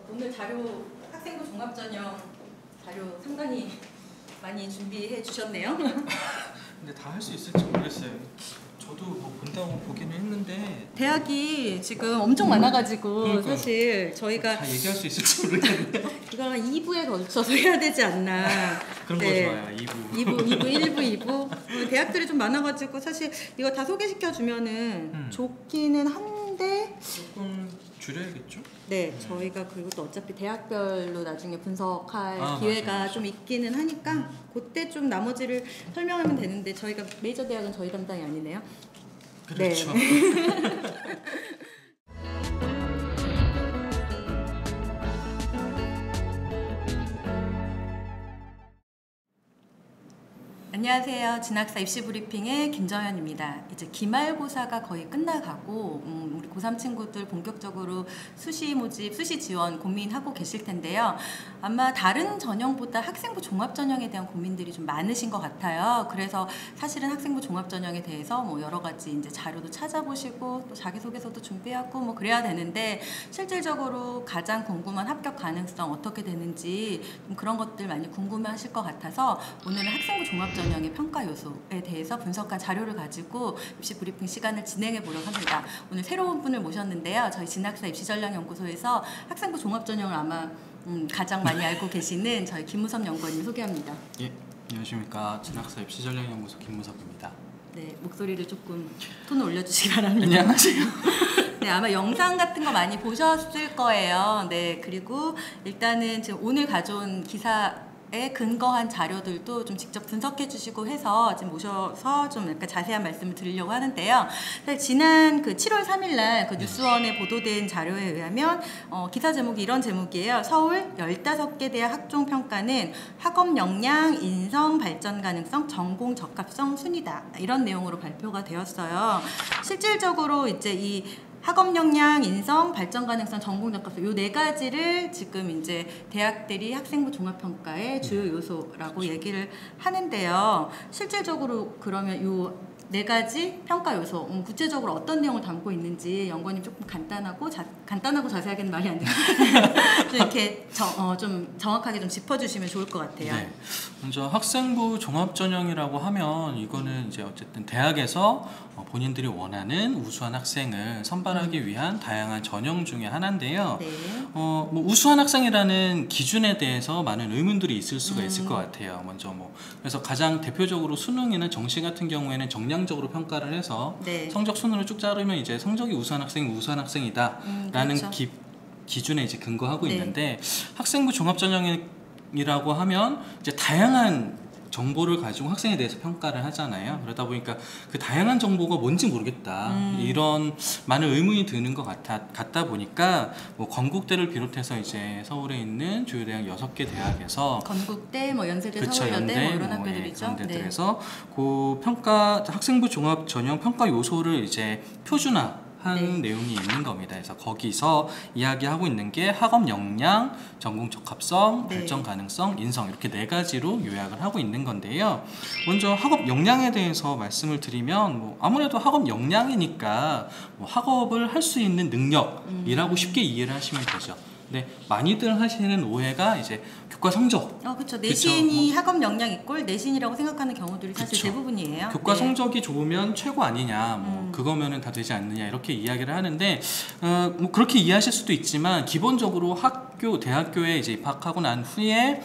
오늘 자료 학생부 종합전형 자료 상당히 많이 준비해 주셨네요. 근데 다 할 수 있을지 모르겠어요. 저도 뭐 본다고 보기는 했는데 대학이 지금 엄청 많아가지고 그러니까요. 사실 저희가 다 얘기할 수 있을지 모르겠네요. 이거 2부에 걸쳐서 해야 되지 않나. 그런 거 좋아요. 2부. 1부, 2부. 대학들이 좀 많아가지고 사실 이거 다 소개시켜주면은 좋기는 한데 조금 줄여야겠죠? 네, 저희가 그리고 또 어차피 대학별로 나중에 분석할 기회가 맞아요. 좀 있기는 하니까 그때 좀 나머지를 설명하면 되는데 저희가 메이저 대학은 저희 담당이 아니네요. 그렇죠. 네. 안녕하세요. 진학사 입시 브리핑의 김정현입니다. 이제 기말고사가 거의 끝나가고 우리 고3 친구들 본격적으로 수시 모집, 수시 지원 고민하고 계실 텐데요. 아마 다른 전형보다 학생부 종합전형에 대한 고민들이 좀 많으신 것 같아요. 그래서 사실은 학생부 종합전형에 대해서 뭐 여러 가지 이제 자료도 찾아보시고 또 자기소개서도 준비하고 뭐 그래야 되는데 실질적으로 가장 궁금한 합격 가능성 어떻게 되는지 좀 그런 것들 많이 궁금해하실 것 같아서 오늘은 학생부 종합전형의 평가 요소에 대해서 분석한 자료를 가지고 입시 브리핑 시간을 진행해 보려고 합니다. 오늘 새로운 분을 모셨는데요. 저희 진학사 입시전략연구소에서 학생부 종합전형을 아마 가장 많이 알고 계시는 저희 김무섭 연구원님 소개합니다. 예, 안녕하십니까. 진학사 입시전략연구소 김무섭입니다. 네, 목소리를 조금 톤을 올려주시기 바랍니다. 안녕하세요. 네, 아마 영상 같은 거 많이 보셨을 거예요. 네, 그리고 일단은 지금 오늘 가져온 기사에 근거한 자료들도 좀 직접 분석해 주시고 해서 지금 모셔서 좀 약간 자세한 말씀을 드리려고 하는데요. 사실 지난 그 7월 3일날 그 뉴스원에 보도된 자료에 의하면 기사 제목이 이런 제목이에요. 서울 15개 대학 학종 평가는 학업 역량, 인성, 발전 가능성, 전공 적합성 순위다. 이런 내용으로 발표가 되었어요. 실질적으로 이제 이 학업 역량, 인성, 발전 가능성, 전공 적합성 요 네 가지를 지금 이제 대학들이 학생부 종합평가의 주요 요소라고 얘기를 하는데요. 실질적으로 그러면 요 네 가지 평가 요소 구체적으로 어떤 내용을 담고 있는지 연구원님 조금 간단하고 자세하게는 말이 안 돼요. 좀 이렇게 좀 정확하게 좀 짚어주시면 좋을 것 같아요. 네. 먼저 학생부 종합전형이라고 하면 이거는 이제 어쨌든 대학에서 본인들이 원하는 우수한 학생을 선발하기 위한 다양한 전형 중에 하나인데요. 네. 뭐 우수한 학생이라는 기준에 대해서 많은 의문들이 있을 수가 있을 것 같아요. 먼저 그래서 가장 대표적으로 수능이나 정시 같은 경우에는 정량적으로 평가를 해서 네. 성적 순으로 쭉 자르면 이제 성적이 우수한 학생이 우수한 학생이다라는 그렇죠. 기준에 이제 근거하고 네. 있는데 학생부 종합전형이라고 하면 이제 다양한 정보를 가지고 학생에 대해서 평가를 하잖아요. 그러다 보니까 그 다양한 정보가 뭔지 모르겠다. 이런 많은 의문이 드는 것 같다 보니까 뭐 건국대를 비롯해서 이제 서울에 있는 주요 대학 6개 대학에서 건국대, 뭐 연세대, 그쵸, 서울여대 뭐 이런 뭐, 학교들이죠. 그런 데들에서 그 평가 학생부 종합 전형 평가 요소를 이제 표준화 한 내용이 있는 겁니다. 그래서 거기서 이야기하고 있는 게 학업 역량, 전공 적합성, 발전 가능성, 인성 이렇게 네 가지로 요약을 하고 있는 건데요. 먼저 학업 역량에 대해서 말씀을 드리면 뭐 아무래도 학업 역량이니까 뭐 학업을 할 수 있는 능력이라고 쉽게 이해를 하시면 되죠. 네, 많이들 하시는 오해가 이제 교과 성적. 그렇죠. 내신이 학업 역량 이꼴 내신이라고 생각하는 경우들이 사실 그쵸. 대부분이에요. 교과 네. 성적이 좋으면 최고 아니냐, 뭐 그거면은 다 되지 않느냐 이렇게 이야기를 하는데 뭐 그렇게 이해하실 수도 있지만 기본적으로 대학교에 이제 입학하고 난 후에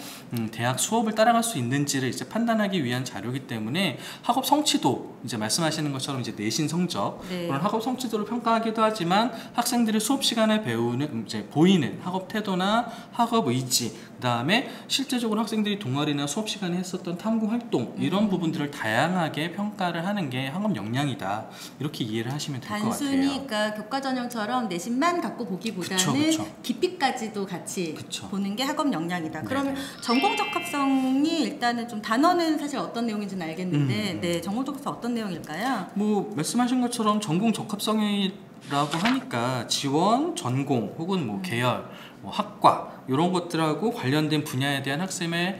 대학 수업을 따라갈 수 있는지를 이제 판단하기 위한 자료이기 때문에 학업 성취도 이제 말씀하시는 것처럼 이제 내신 성적 그런 학업 성취도를 평가하기도 하지만 학생들이 수업 시간에 배우는 이제 보이는 학업 태도나 학업 의지 그다음에 실제적으로 학생들이 동아리나 수업 시간에 했었던 탐구 활동 이런 부분들을 다양하게 평가를 하는 게 학업 역량이다 이렇게 이해를 하시면 될 것 같아요. 단순히 그러니까 교과 전형처럼 내신만 갖고 보기보다는 그쵸. 깊이까지도 같이 그쵸. 보는 게 학업 역량이다. 그러면 전공 적합성이 일단은 좀 단어는 사실 어떤 내용인지는 알겠는데 네, 전공 적합성 어떤 내용일까요? 뭐 말씀하신 것처럼 전공 적합성이라고 하니까 지원, 전공 혹은 뭐 계열 뭐 학과 이런 것들하고 관련된 분야에 대한 학생의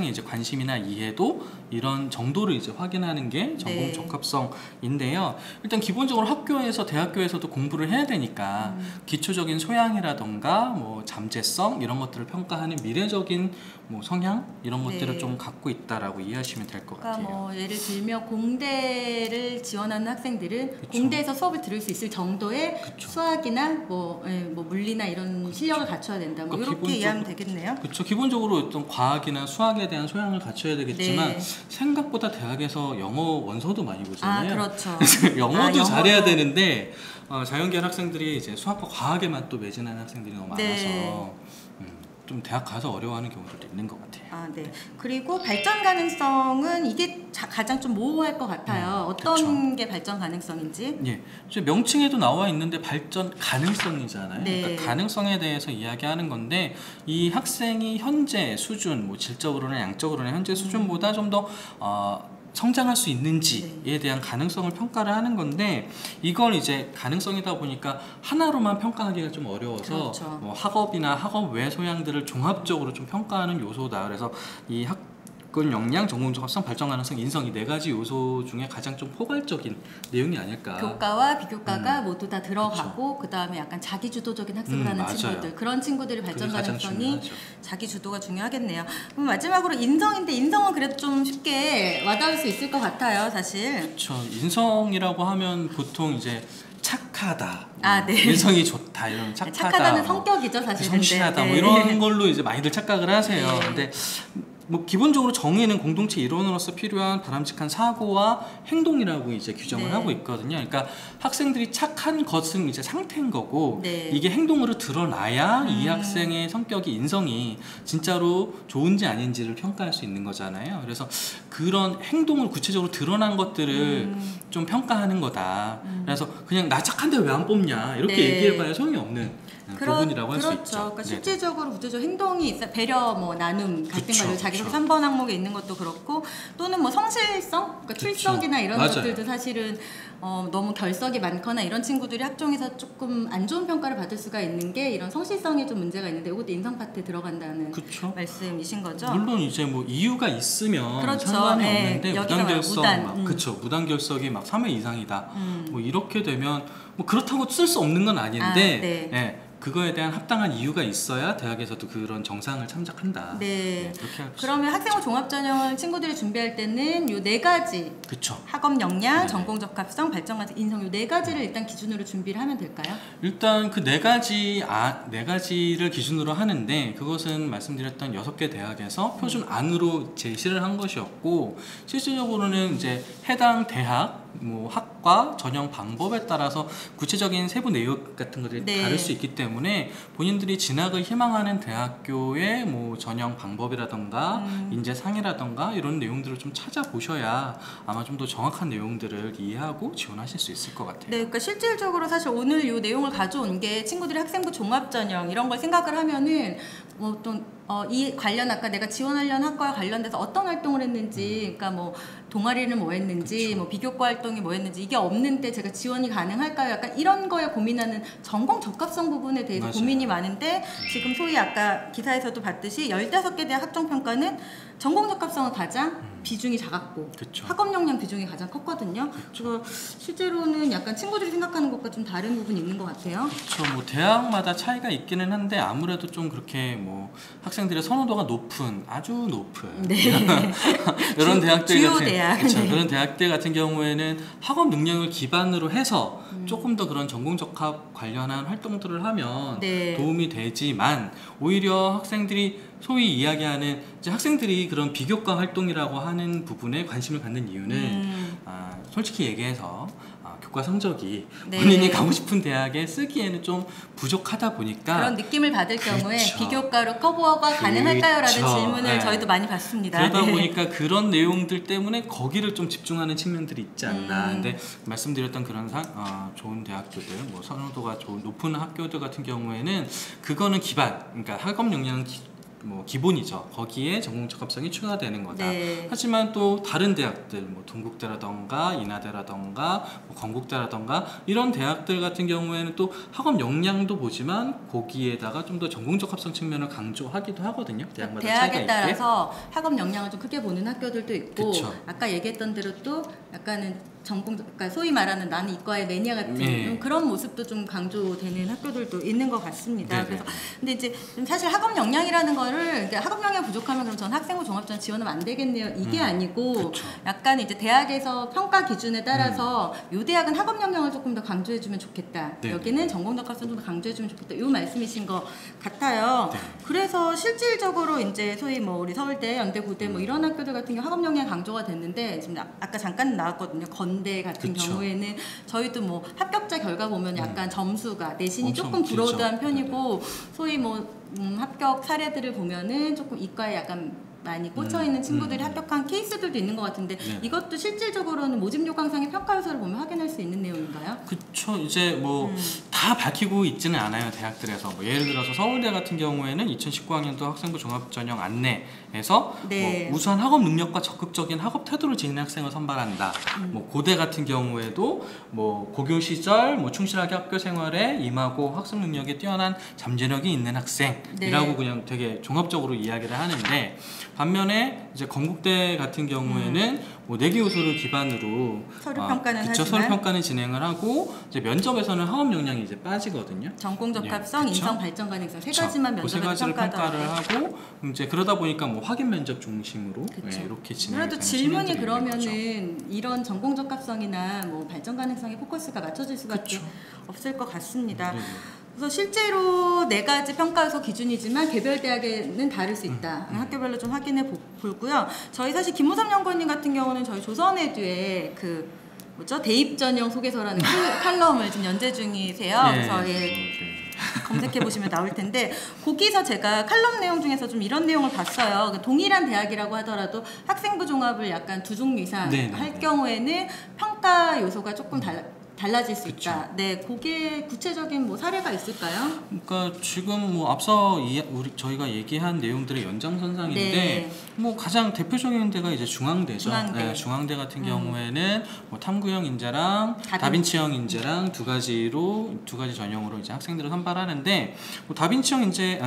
이제 관심이나 이해도 이런 정도를 이제 확인하는 게 전공 네. 적합성인데요. 일단 기본적으로 학교에서 대학교에서도 공부를 해야 되니까 기초적인 소양이라던가 뭐 잠재성 이런 것들을 평가하는 미래적인 뭐 성향 이런 것들을 네. 좀 갖고 있다라고 이해하시면 될 것 그러니까 같아요. 뭐 예를 들면 공대를 지원하는 학생들은 그쵸. 공대에서 수업을 들을 수 있을 정도의 그쵸. 수학이나 뭐 물리나 이런 실력을 갖춰야 된다. 뭐 그러니까 이렇게 이해하면 되겠네요. 그렇죠. 기본적으로 어떤 과학이나 수학에 대한 소양을 갖춰야 되겠지만 네. 생각보다 대학에서 영어 원서도 많이 보잖아요. 그렇죠. 영어도 잘해야 영어도. 되는데 자연계열 학생들이 이제 수학과 과학에만 또 매진하는 학생들이 너무 많아서 네. 좀 대학 가서 어려워하는 경우도 있는 것 같아요. 네. 그리고 발전 가능성은 이게 가장 좀 모호할 것 같아요. 어떤 그쵸. 게 발전 가능성인지. 예, 이제 명칭에도 나와 있는데 발전 가능성이잖아요. 네. 그러니까 가능성에 대해서 이야기하는 건데 이 학생이 현재 수준, 뭐 질적으로나 양적으로나 현재 수준보다 좀 더 성장할 수 있는지에 대한 가능성을 평가를 하는 건데 이걸 이제 가능성이다 보니까 하나로만 평가하기가 좀 어려워서 그렇죠. 뭐 학업이나 학업 외 소양들을 종합적으로 좀 평가하는 요소다. 그래서 이 학군 역량, 전공적 합성, 발전 가능성, 인성 이 네 가지 요소 중에 가장 좀 포괄적인 내용이 아닐까. 교과와 비교과가 모두 다 들어가고 그 다음에 약간 자기 주도적인 학습을 하는 맞아요. 친구들 그런 친구들이 발전 그게 가장 가능성이 중요하죠. 자기 주도가 중요하겠네요. 그럼 마지막으로 인성인데 인성은 그래도 좀 쉽게 와닿을 수 있을 것 같아요, 사실. 그렇죠. 인성이라고 하면 보통 이제 착하다, 네. 인성이 좋다 이런 착하다, 착하다는 뭐 성격이죠, 사실. 성실하다 근데. 뭐 이런 걸로 이제 많이들 착각을 하세요. 네. 근데 뭐 기본적으로 정의는 공동체 일원으로서 필요한 바람직한 사고와 행동이라고 이제 규정을 네. 하고 있거든요. 그러니까 학생들이 착한 것은 이제 상태인 거고 네. 이게 행동으로 드러나야 이 학생의 성격이 인성이 진짜로 좋은지 아닌지를 평가할 수 있는 거잖아요. 그래서 그런 행동을 구체적으로 드러난 것들을 좀 평가하는 거다. 그래서 그냥 나 착한데 왜 안 뽑냐 이렇게 네. 얘기해봐야 소용이 없는 부분이라고 할 수 그렇죠. 있죠. 그러니까 네. 실제적으로 구체적 행동이 있어 배려, 뭐 나눔, 갈등 그쵸, 관리, 자기소개 그쵸. 3번 항목에 있는 것도 그렇고 또는 뭐 성실성, 그러니까 그쵸. 출석이나 이런 맞아요. 것들도 사실은 너무 결석이 많거나 이런 친구들이 학종에서 조금 안 좋은 평가를 받을 수가 있는 게 이런 성실성에 좀 문제가 있는데 이것도 인성 파트에 들어간다는 그쵸. 말씀이신 거죠? 물론 이제 뭐 이유가 있으면 그렇죠. 상관이 네. 없는데 여기서 무단결석 무단, 그쵸 무단결석이 막 3회 이상이다 뭐 이렇게 되면 뭐 그렇다고 쓸 수 없는 건 아닌데 네. 예, 그거에 대한 합당한 이유가 있어야 대학에서도 그런 정상을 참작한다. 네. 그렇게 할 수 그러면 학생부 종합전형을 친구들이 준비할 때는 요 네 가지 그쵸. 학업 역량, 네네. 전공 적합성, 발전 가능 인성 요 네 가지를 일단 기준으로 준비를 하면 될까요? 일단 그 네 가지를 기준으로 하는데 그것은 말씀드렸던 6개 대학에서 표준 안으로 제시를 한 것이었고 실질적으로는 이제 해당 대학 뭐 학과 전형 방법에 따라서 구체적인 세부 내용 같은 것들이 네. 다를 수 있기 때문에 본인들이 진학을 희망하는 대학교의 뭐 전형 방법이라던가 인재상이라던가 이런 내용들을 좀 찾아보셔야 아마 좀 더 정확한 내용들을 이해하고 지원하실 수 있을 것 같아요. 네, 그러니까 실질적으로 사실 오늘 이 내용을 가져온 게 친구들이 학생부 종합전형 이런 걸 생각을 하면은 뭐 어떤 이 관련 아까 내가 지원하려는 학과와 관련돼서 어떤 활동을 했는지, 그러니까 뭐 동아리는 뭐 했는지, 그쵸. 뭐 비교과 활동이 뭐 했는지 이게 없는데 제가 지원이 가능할까요? 약간 이런 거에 고민하는 전공 적합성 부분에 대해서 맞아요. 고민이 많은데 지금 소위 아까 기사에서도 봤듯이 15개 대학 학종평가는 전공 적합성은 가장 비중이 작았고 그쵸. 학업 역량 비중이 가장 컸거든요. 그래서 실제로는 약간 친구들이 생각하는 것과 좀 다른 부분이 있는 것 같아요. 그렇죠. 뭐 대학마다 차이가 있기는 한데 아무래도 좀 그렇게 뭐 학생들의 선호도가 높은 아주 높은 네. 이런 대학들 주요 같은 대학. 그렇죠. 네. 그런 대학들 같은 경우에는 학업 능력을 기반으로 해서 조금 더 그런 전공 적합 관련한 활동들을 하면 네. 도움이 되지만 오히려 학생들이 소위 이야기하는 이제 학생들이 그런 비교과 활동이라고 하는 부분에 관심을 갖는 이유는 솔직히 얘기해서 교과 성적이 네. 본인이 가고 싶은 대학에 쓰기에는 좀 부족하다 보니까 그런 느낌을 받을 경우에 그렇죠. 비교과로 커버가 가능할까요? 라는 그렇죠. 질문을 네. 저희도 많이 받습니다. 그러다 네. 보니까 그런 내용들 때문에 거기를 좀 집중하는 측면들이 있지 않나. 근데 말씀드렸던 그런 좋은 대학교들, 뭐 선호도가 높은 학교들 같은 경우에는 그거는 기반, 그러니까 학업 역량 뭐 기본이죠. 거기에 전공 적합성이 추가되는 거다. 네. 하지만 또 다른 대학들, 뭐 동국대라던가 인하대라던가 뭐 건국대라던가 이런 대학들 같은 경우에는 또 학업 역량도 보지만 거기에다가 좀 더 전공 적합성 측면을 강조하기도 하거든요. 대학마다 차이가 대학에 있게. 따라서 학업 역량을 좀 크게 보는 학교들도 있고, 그쵸. 아까 얘기했던 대로 또 약간은 전공, 그러니까 소위 말하는 나는 이과의 매니아 같은 네. 그런 모습도 좀 강조되는 학교들도 있는 것 같습니다. 네네. 그래서 근데 이제 좀 사실 학업 역량이라는 거를, 그러니까 학업 역량 부족하면 그럼 전 학생부 종합전 지원하면 안 되겠네요. 이게 아니고 그쵸. 약간 이제 대학에서 평가 기준에 따라서 요 대학은 학업 역량을 조금 더 강조해주면 좋겠다. 네네. 여기는 전공 적합성 좀 더 강조해주면 좋겠다. 요 말씀이신 것 같아요. 네. 그래서 실질적으로 이제 소위 뭐 우리 서울대, 연대, 고대 뭐 이런 학교들 같은 경우 학업 역량 강조가 됐는데, 지금 아까 잠깐 나왔거든요. 건대 같은 그쵸. 경우에는 저희도 뭐 합격자 결과 보면 약간 점수가 내신이 엄청 조금 길죠. 브로드한 편이고, 소위 뭐 합격 사례들을 보면은 조금 이과에 약간 많이 꽂혀 있는 친구들이 합격한 케이스들도 있는 것 같은데, 네. 이것도 실질적으로는 모집 요강상의 평가 요소를 보면 확인할 수 있는 내용인가요? 그쵸. 이제 뭐 다 밝히고 있지는 않아요. 대학들에서. 뭐 예를 들어서 서울대 같은 경우에는 2019학년도 학생부 종합전형 안내에서 네. 뭐 우수한 학업 능력과 적극적인 학업 태도를 지니는 학생을 선발한다. 뭐 고대 같은 경우에도 뭐 고교 시절 뭐 충실하게 학교 생활에 임하고 학습 능력에 뛰어난 잠재력이 있는 학생이라고 네. 그냥 되게 종합적으로 이야기를 하는데, 반면에 이제 건국대 같은 경우에는 뭐 4개 요소를 기반으로 서류 평가는 그쵸, 하지만 서류 평가는 진행을 하고, 이제 면접에서는 학업 역량이 이제 빠지거든요. 전공 적합성, 예, 그쵸? 인성 발전 가능성 세 가지만 그세 면접에서 가지를 평가하더라고요. 평가를 하고, 이제 그러다 보니까 뭐 확인 면접 중심으로 그쵸. 이렇게 진행이 그래도 되는 질문이 측면들이 있는 거죠. 그러면은 이런 전공 적합성이나 뭐 발전 가능성에 포커스가 맞춰질 수밖에 그쵸. 없을 것 같습니다. 네. 그래서 실제로 4가지 평가 요소 기준이지만 개별 대학에는 다를 수 있다. 학교별로 좀 확인해 보고요. 저희 사실 김무섭 연구원님 같은 경우는 저희 조선에듀의 그 뭐죠? 대입 전형 소개서라는 칼럼을 지금 연재 중이세요. 그래서 예, 검색해 보시면 나올 텐데, 거기서 제가 칼럼 내용 중에서 좀 이런 내용을 봤어요. 그 동일한 대학이라고 하더라도 학생부 종합을 약간 2종류 이상 할 경우에는 평가 요소가 조금 달라질 수 있다. 네, 그게 구체적인 뭐 사례가 있을까요? 그러니까 지금 뭐 앞서 저희가 얘기한 내용들의 연장선상인데, 네. 뭐 가장 대표적인 데가 이제 중앙대죠. 중앙대. 네, 중앙대 같은 경우에는 뭐 탐구형 인재랑 다빈치형 인재랑 두 가지 전형으로 이제 학생들을 선발하는데, 뭐 다빈치형 인재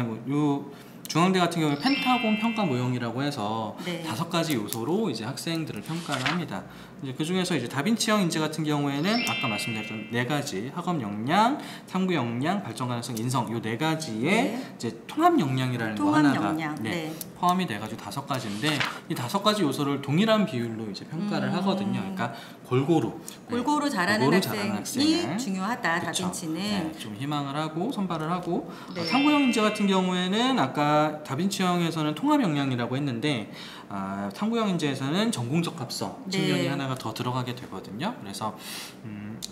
중앙대 같은 경우에 펜타곤 평가 모형이라고 해서 네. 5가지 요소로 이제 학생들을 평가를 합니다. 이제 그 중에서 이제 다빈치형 인재 같은 경우에는 아까 말씀드렸던 4가지 학업 역량, 탐구 역량, 발전 가능성, 인성 요 4가지의 네. 이제 통합 역량이라는 거 통합 하나가 역량, 네. 포함이 돼가지고 5가지인데, 이 5가지 요소를 동일한 비율로 이제 평가를 하거든요. 그러니까 골고루 잘하는 학생이 학생을. 중요하다. 그쵸. 다빈치는. 네, 좀 희망을 하고 선발을 하고, 네. 탐구형 인재 같은 경우에는 아까 다빈치형에서는 통합 역량이라고 했는데, 탐구형 인재에서는 전공 적합성 측면이 네. 하나가 더 들어가게 되거든요. 그래서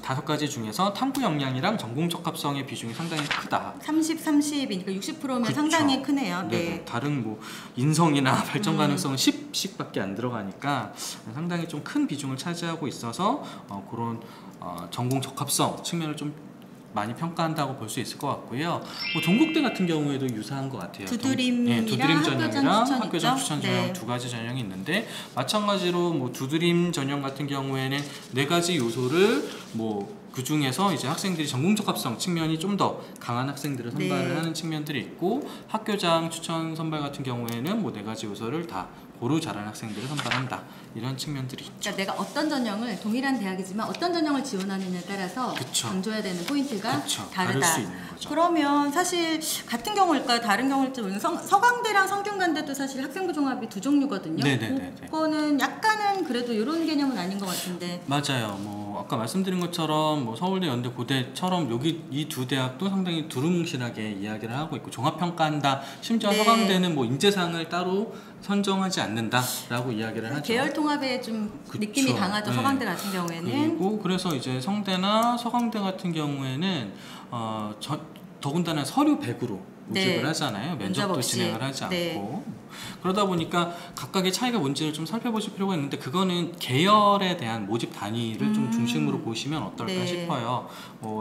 5가지 중에서 탐구 역량이랑 전공 적합성의 비중이 상당히 크다. 30이니까 60%면 그쵸. 상당히 크네요. 네. 네. 다른 뭐 인성이나 발전 가능성은 10씩밖에 안 들어가니까 상당히 좀 큰 비중을 차지하고 있어서 그런 전공 적합성 측면을 좀 많이 평가한다고 볼 수 있을 것 같고요. 뭐 동국대 같은 경우에도 유사한 것 같아요. 두드림이랑 두드림 전형이랑 학교장 추천 전형 네. 2가지 전형이 있는데, 마찬가지로 뭐 두드림 전형 같은 경우에는 4가지 요소를 뭐 그 중에서 이제 학생들이 전공 적합성 측면이 좀 더 강한 학생들을 선발을 네. 하는 측면들이 있고, 학교장 추천 선발 같은 경우에는 뭐 4가지 요소를 다 고루 잘하는 학생들을 선발한다. 이런 측면들이 있죠. 그러니까 내가 어떤 전형을, 동일한 대학이지만 어떤 전형을 지원하느냐에 따라서 그쵸. 강조해야 되는 포인트가 그쵸. 다르다. 다를 수 있는 거죠. 그러면 사실 같은 경우일까요? 다른 경우일지 모르겠는데, 서강대랑 성균관대도 사실 학생부 종합이 2종류거든요. 네네네. 그거는 약간은 그래도 이런 개념은 아닌 것 같은데. 맞아요. 뭐 아까 말씀드린 것처럼 뭐 서울대, 연대, 고대처럼 여기 이 두 대학도 상당히 두루뭉실하게 이야기를 하고 있고, 종합평가한다. 심지어 네. 서강대는 뭐 인재상을 따로 선정하지 않는다라고 이야기를 하죠. 계열 통합에 좀 그쵸. 느낌이 강하죠. 네. 서강대 같은 경우에는. 그리고 그래서 이제 성대나 서강대 같은 경우에는 더군다나 서류 100으로 모집을 네. 하잖아요. 면접 면접도 없이. 진행을 하지 네. 않고. 그러다 보니까 각각의 차이가 뭔지를 좀 살펴보실 필요가 있는데 그거는 계열에 대한 모집 단위를 좀 중심으로 보시면 어떨까 네. 싶어요.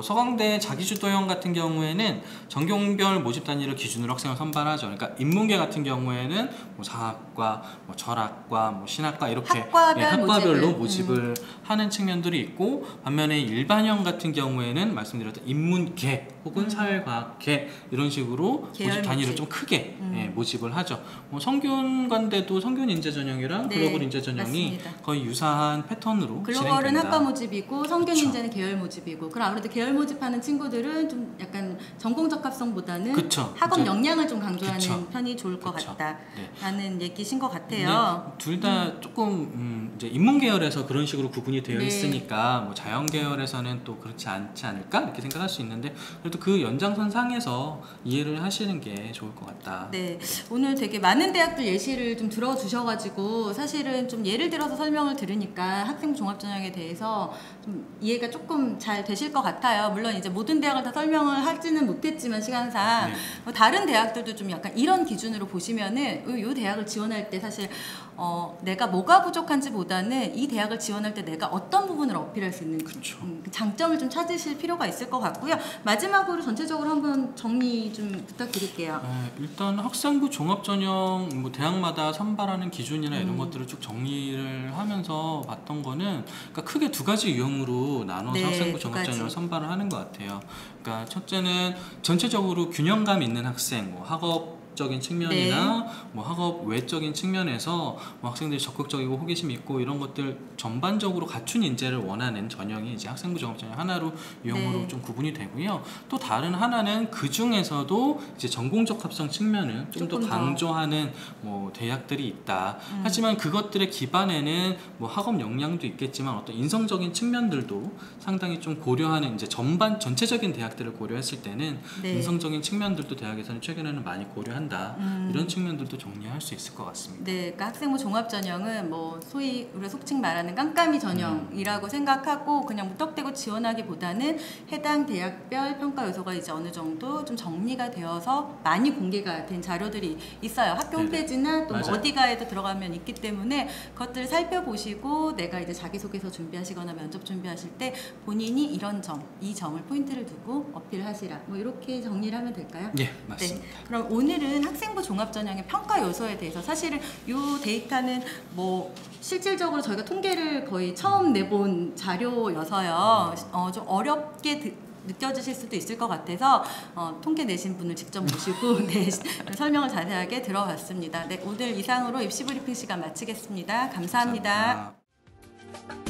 서강대 자기주도형 같은 경우에는 전공별 모집 단위를 기준으로 학생을 선발하죠. 그러니까 인문계 같은 경우에는 뭐 사학과, 뭐 철학과, 뭐 신학과 이렇게 학과별로 모집을 하는 측면들이 있고, 반면에 일반형 같은 경우에는 말씀드렸던 인문계 혹은 사회과학계 이런 식으로 모집 단위를 좀 크게 모집을 하죠. 성균관대도 성균인재 전형이랑 글로벌 인재 전형이 맞습니다. 거의 유사한 패턴으로 글로벌은 진행된다. 학과 모집이고 성균인재는 계열 모집이고, 그럼 아무래도 계열 모집하는 친구들은 좀 약간 전공적 합성보다는 그쵸. 학업 이제 역량을 좀 강조하는 그쵸. 편이 좋을 것 그쵸. 같다라는 얘기신 것 같아요. 둘 다 조금 이제 인문 계열에서 그런 식으로 구분이 되어 네. 있으니까 뭐 자연 계열에서는 또 그렇지 않지 않을까 이렇게 생각할 수 있는데, 그래도 그 연장선상에서 이해를 하시는 게 좋을 것 같다. 네, 오늘 되게 많은 대학들 예시를 좀 들어주셔가지고 사실은 좀 예를 들어서 설명을 들으니까 학생부 종합전형에 대해서 좀 이해가 조금 잘 되실 것 같아요. 물론 이제 모든 대학을 다 설명을 하지는 못했지만 시간상 다른 대학들도 좀 약간 이런 기준으로 보시면은 이 대학을 지원할 때 사실 내가 뭐가 부족한지보다는 이 대학을 지원할 때 내가 어떤 부분을 어필할 수 있는 그 장점을 좀 찾으실 필요가 있을 것 같고요. 마지막으로 전체적으로 한번 정리 좀 부탁드릴게요. 일단 학생부 종합전형 뭐 대학마다 선발하는 기준이나 이런 것들을 쭉 정리를 하면서 봤던 거는, 그러니까 크게 두 가지 유형으로 나눠서 학생부 종합전형을 선발을 하는 것 같아요. 그러니까 첫째는 전체적으로 균형감 있는 학생, 뭐 학업적인 측면이나 뭐 학업 외적인 측면에서 뭐 학생들이 적극적이고 호기심 있고 이런 것들 전반적으로 갖춘 인재를 원하는 전형이 이제 학생부 종합전형 하나로 유형으로 좀 구분이 되고요. 또 다른 하나는 그 중에서도 이제 전공적 합성 측면을 좀 더 강조하는 뭐 대학들이 있다. 하지만 그것들의 기반에는 뭐 학업 역량도 있겠지만 어떤 인성적인 측면들도 상당히 좀 고려하는, 이제 전체적인 대학들을 고려했을 때는 인성적인 측면들도 대학에서는 최근에는 많이 고려한다. 이런 측면들도 정리할 수 있을 것 같습니다. 네, 그러니까 학생부 종합전형은 뭐 소위 우리가 속칭 말하는 깜깜이 전형이라고 생각하고 그냥 무턱대고 지원하기보다는 해당 대학별 평가 요소가 이제 어느 정도 좀 정리가 되어서 많이 공개가 된 자료들이 있어요. 학교 홈페이지나 또 어디가에도 들어가면 있기 때문에 그것들을 살펴보시고 내가 이제 자기소개서 준비하시거나 면접 준비하실 때 본인이 이런 점, 이 점을 포인트를 두고 어필하시라. 뭐 이렇게 정리를 하면 될까요? 네, 맞습니다. 그럼 오늘은 학생부 종합전형의 평가 요소에 대해서, 사실은 이 데이터는 뭐 실질적으로 저희가 통계를 거의 처음 내본 자료여서요. 좀 어렵게 느껴지실 수도 있을 것 같아서 통계 내신 분을 직접 모시고 설명을 자세하게 들어봤습니다. 네, 오늘 이상으로 입시 브리핑 시간 마치겠습니다. 감사합니다. 감사합니다.